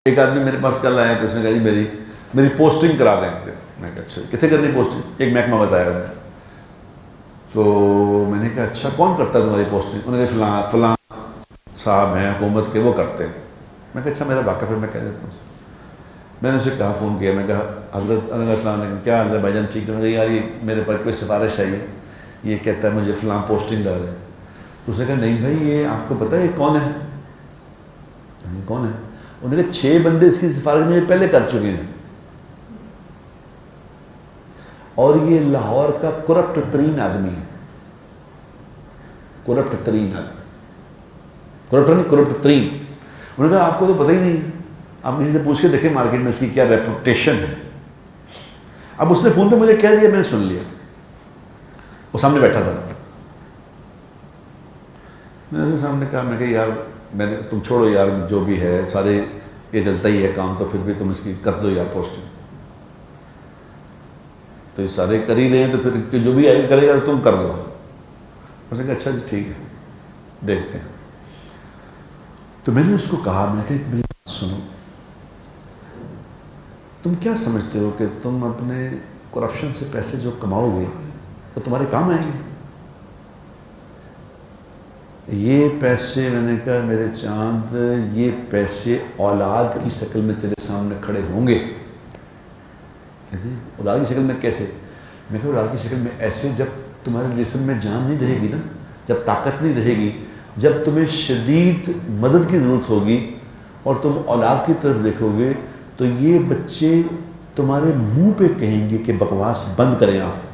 ایک آدمی میرے پاس کل آیا کہ اس نے کہا جی میری پوسٹنگ کرا دیں مجھے. میں کہا اچھا کتنے کرنی پوسٹنگ؟ ایک محکمہ بتایا انہوں نے. تو میں نے کہا اچھا کون کرتا ہے تمہاری پوسٹنگ؟ انہوں نے کہا فلاں صاحب ہیں حکومت کے وہ کرتے ہیں. میں کہا اچھا میرا واقف ہے میں کہہ دیتا ہوں. میں نے اسے کہا فون کیا, میں کہا حضرت علیہ السلام علیکم کیا حضرت بھائی جان ٹھیک ہے؟ میں نے کہا یار یہ میرے پر کوئی سفارش آئی ہے, یہ کہتا ہے مجھے فلاں پوسٹنگ ڈال دیں. اس نے کہا نہیں بھائی یہ آپ کو پتہ ہے یہ کون ہے؟ کون ہے؟ انہوں نے کہا 6 بندے اس کی سفارش مجھے پہلے کر چکے ہیں اور یہ لاہور کا کرپٹ ترین آدمی ہے. کرپٹ ترین آدمی, کرپٹ نہیں کرپٹ ترین. انہوں نے کہا آپ کو تو پتہ ہی نہیں, آپ کسی سے پوچھ کے دیکھیں مارکیٹ میں اس کی کیا ریپوٹیشن ہے. اب اس نے فون پہ مجھے کہہ دیا, میں نے سن لیا, وہ سامنے بیٹھا تھا. میں نے سامنے کہا میں کہ یار تم چھوڑو یار جو بھی ہے سارے یہ چلتا ہی ہے کام, تو پھر بھی تم اس کی کر دو یار پوسٹنگ. تو یہ سارے کر ہی رہے ہیں تو پھر جو بھی آئے کرے گا تم کر دو. اس نے کہا اچھا جی ٹھیک ہے دیکھتے ہیں. تو میں نے اس کو کہا میں نے کہا میری بات سنو, تم کیا سمجھتے ہو کہ تم اپنے کرپشن سے پیسے جو کماؤ گے وہ تمہارے کام آئیں گے؟ یہ پیسے میں نے کہا میرے چاند یہ پیسے اولاد کی شکل میں تیرے سامنے کھڑے ہوں گے. جی اولاد کی شکل میں کیسے؟ میں کہا اولاد کی شکل میں ایسے جب تمہارے جسم میں جان نہیں رہے گی نا, جب طاقت نہیں رہے گی, جب تمہیں شدید مدد کی ضرورت ہوگی اور تم اولاد کی طرف دیکھو گے تو یہ بچے تمہارے منہ پہ کہیں گے کہ بکواس بند کریں آپ.